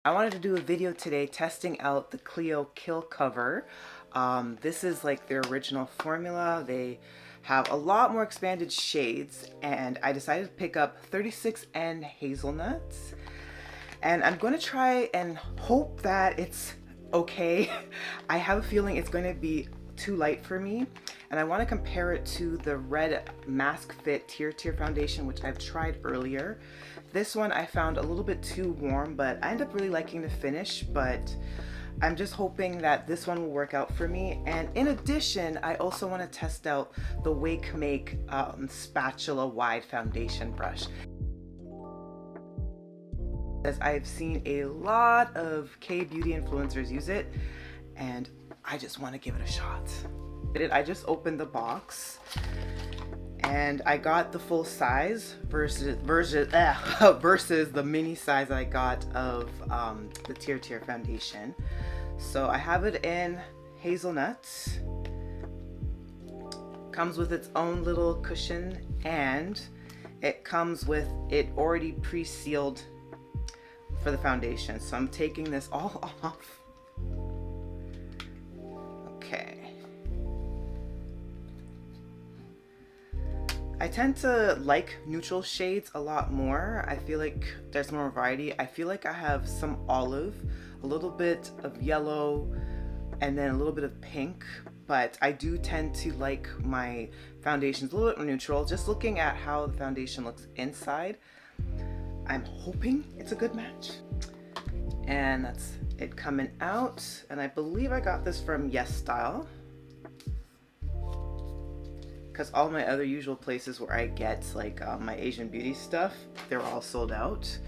I wanted to do a video today testing out the Clio Kill Cover. This is like their original formula. They have a lot more expanded shades, and I decided to pick up 36 and Hazelnuts. And I'm going to try and hope that it's okay. I have a feeling it's going to be too light for me, and I want to compare it to the red Mask Fit TirTir foundation, which I've tried earlier. This one I found a little bit too warm, but I ended up really liking the finish, but I'm just hoping that this one will work out for me. And in addition, I also want to test out the Wakemake Spatula Wide Foundation Brush, as I've seen a lot of K-beauty influencers use it, and I just want to give it a shot. I just opened the box and I got the full size versus the mini size I got of the TirTir foundation. So I have it in Hazelnut. Comes with its own little cushion, and it comes with it already pre-sealed for the foundation. So I'm taking this all off. Okay. I tend to like neutral shades a lot more. I feel like there's more variety. I feel like I have some olive, a little bit of yellow, and then a little bit of pink, but I do tend to like my foundations a little bit more neutral. Just looking at how the foundation looks inside, I'm hoping it's a good match. And that's it coming out, and I believe I got this from Yes Style, because all my other usual places where I get like my Asian beauty stuff, they're all sold out.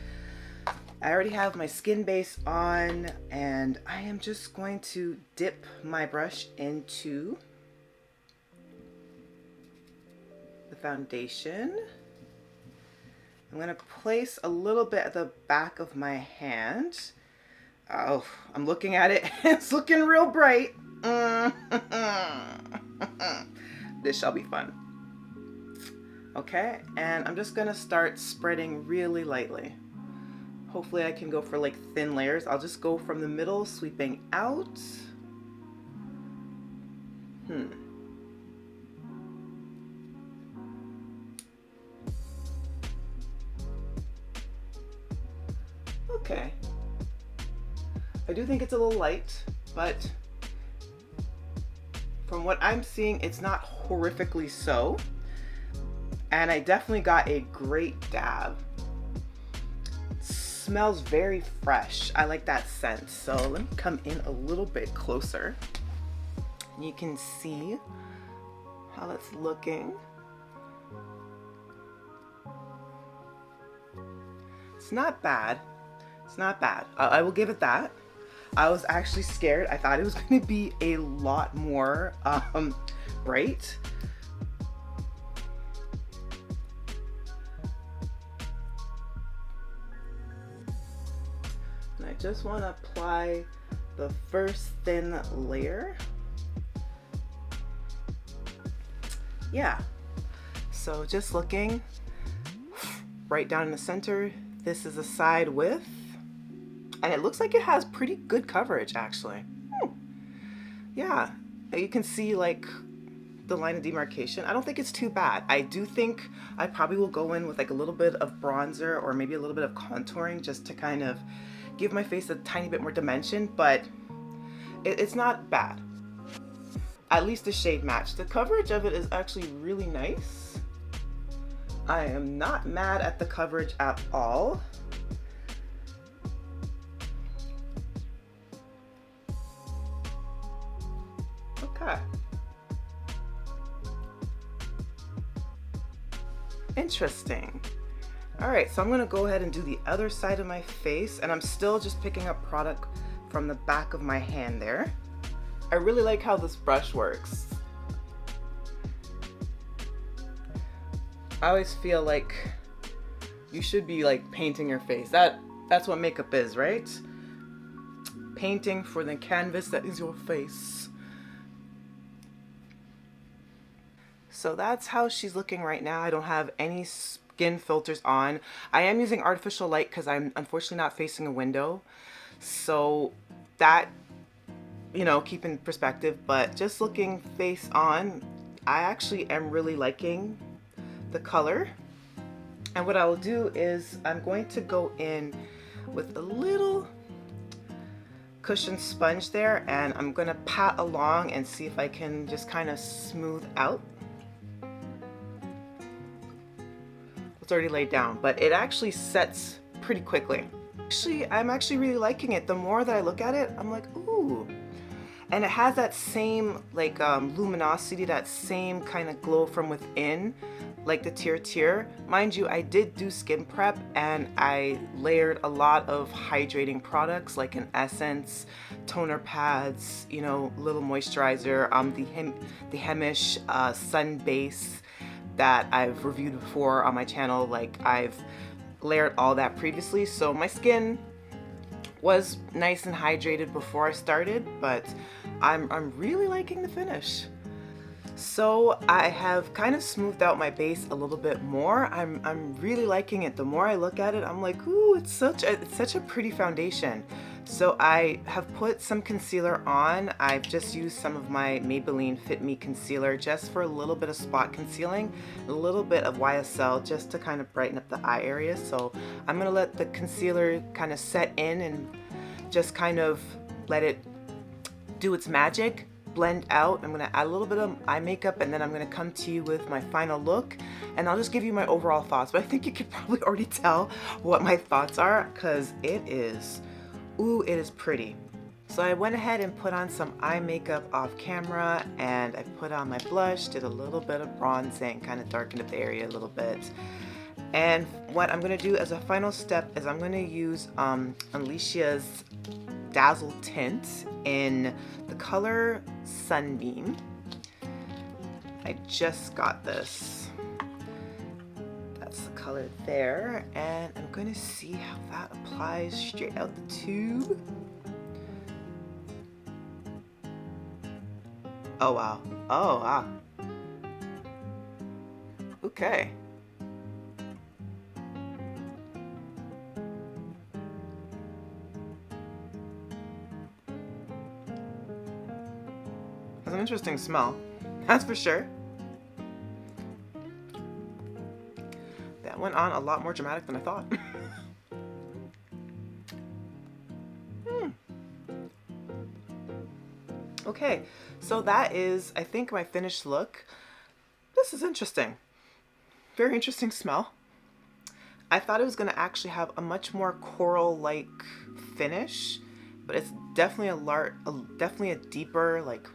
I already have my skin base on, and I am just going to dip my brush into the foundation. I'm going to place a little bit at the back of my hand. Oh, I'm looking at it. It's looking real bright. This shall be fun. Okay, and I'm just gonna start spreading really lightly. Hopefully I can go for like thin layers. I'll just go from the middle, sweeping out. Okay. I do think it's a little light, but from what I'm seeing, it's not horrifically so. And I definitely got a great dab. It smells very fresh. I like that scent. So let me come in a little bit closer. You can see how it's looking. It's not bad. It's not bad. I will give it that. I was actually scared. I thought it was going to be a lot more bright. And I just want to apply the first thin layer. Yeah. So just looking right down in the center. This is a side width. And it looks like it has pretty good coverage, actually. Yeah, you can see like the line of demarcation. I don't think it's too bad. I do think I probably will go in with like a little bit of bronzer or maybe a little bit of contouring just to kind of give my face a tiny bit more dimension, but it's not bad. At least the shade match. The coverage of it is actually really nice. I am not mad at the coverage at all. Okay. Interesting. All right, so I'm gonna go ahead and do the other side of my face, and I'm still just picking up product from the back of my hand there. I really like how this brush works. I always feel like you should be like painting your face. That's what makeup is, right? Painting for the canvas that is your face. So that's how she's looking right now. I don't have any skin filters on. I am using artificial light because I'm unfortunately not facing a window. So that, you know, keep in perspective, but just looking face on, I actually am really liking the color. And what I will do is I'm going to go in with a little cushion sponge there, and I'm gonna pat along and see if I can just kind of smooth out. It's already laid down, but it actually sets pretty quickly. Actually, I'm actually really liking it. The more that I look at it, I'm like, ooh. And it has that same like luminosity, that same kind of glow from within, like the TirTir. Mind you, I did do skin prep and I layered a lot of hydrating products like an essence, toner pads, you know, little moisturizer, the Hemish sun base that I've reviewed before on my channel. Like, I've layered all that previously, so my skin was nice and hydrated before I started, but I'm really liking the finish. So I have kind of smoothed out my base a little bit more. I'm really liking it. The more I look at it, I'm like, ooh, it's such a pretty foundation. So I have put some concealer on. I've just used some of my Maybelline Fit Me Concealer just for a little bit of spot concealing, a little bit of YSL just to kind of brighten up the eye area. So I'm gonna let the concealer kind of set in and just kind of let it do its magic, blend out. I'm gonna add a little bit of eye makeup, and then I'm gonna come to you with my final look, and I'll just give you my overall thoughts. But I think you could probably already tell what my thoughts are, because it is, ooh, it is pretty. So I went ahead and put on some eye makeup off camera, and I put on my blush, did a little bit of bronzing, kind of darkened up the area a little bit. And what I'm gonna do as a final step is I'm gonna use Unleashia's Dazzle Tint in the color Sunbeam. I just got this. That's the color there, and I'm going to see how that applies straight out the tube. Oh wow. Oh wow. Okay. An interesting smell, that's for sure. That went on a lot more dramatic than I thought. Okay, so that is, I think, my finished look. This is interesting. Very interesting smell. I thought it was going to actually have a much more coral-like finish, but it's definitely definitely a deeper, like,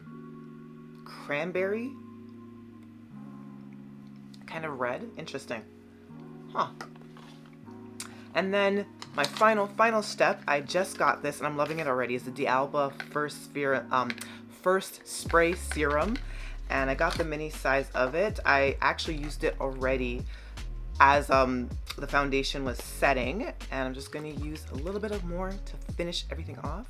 cranberry kind of red. Interesting. Huh. And then my final step, I just got this and I'm loving it already, is the D'Alba First Spray Serum, and I got the mini size of it. I actually used it already as the foundation was setting, and I'm just going to use a little bit of more to finish everything off.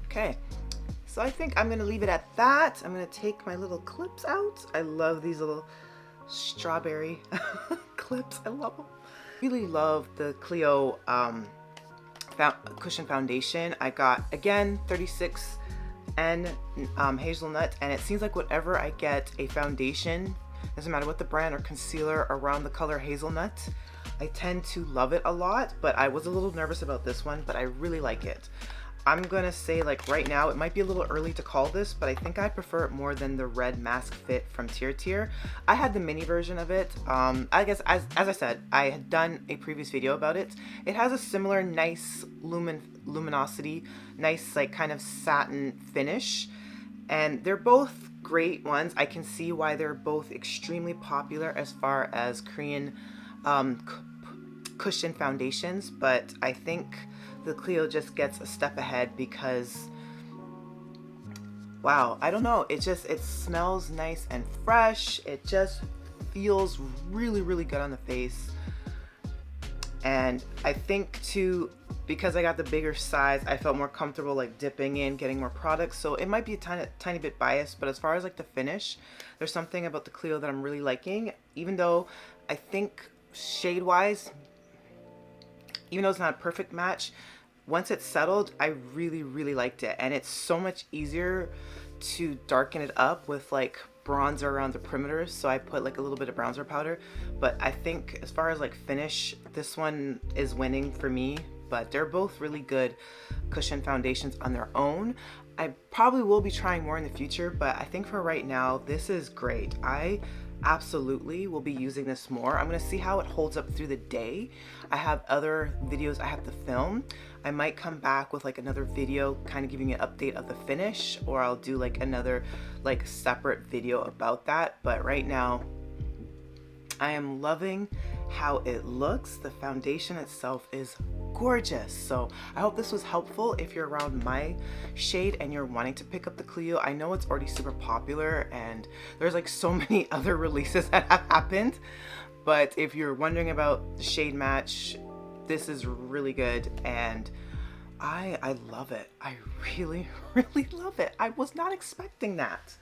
Okay, so I think I'm gonna leave it at that. I'm gonna take my little clips out. I love these little strawberry clips. I love them. Really love the Clio cushion foundation. I got, again, 36 and Hazelnut, and it seems like whenever I get a foundation, doesn't matter what the brand or concealer, around the color Hazelnut, I tend to love it a lot. But I was a little nervous about this one, but I really like it. I'm gonna say, like, right now, it might be a little early to call this, but I think I prefer it more than the red mask fit from TirTir. I had the mini version of it. I guess, as I said, I had done a previous video about it. It has a similar nice luminosity, nice, like, kind of satin finish, and they're both great ones. I can see why they're both extremely popular as far as Korean cushion foundations, but I think the Clio just gets a step ahead because, wow, I don't know, it smells nice and fresh. It just feels really, really good on the face. And I think too, because I got the bigger size, I felt more comfortable like dipping in, getting more products. So it might be a tiny bit biased, but as far as like the finish, there's something about the Clio that I'm really liking, even though I think shade wise, even though it's not a perfect match, once it's settled, I really liked it. And it's so much easier to darken it up with like bronzer around the perimeters. So I put like a little bit of bronzer powder, but I think as far as like finish, this one is winning for me. But they're both really good cushion foundations on their own. I probably will be trying more in the future, but I think for right now, this is great. I absolutely will be using this more. I'm gonna see how it holds up through the day. I have other videos I have to film. I might come back with like another video kind of giving you an update of the finish, or I'll do like another like separate video about that. But right now, I am loving how it looks. The foundation itself is gorgeous. So I hope this was helpful if you're around my shade and you're wanting to pick up the Clio. I know it's already super popular and there's like so many other releases that have happened, but if you're wondering about the shade match, this is really good and I love it. I really love it. I was not expecting that.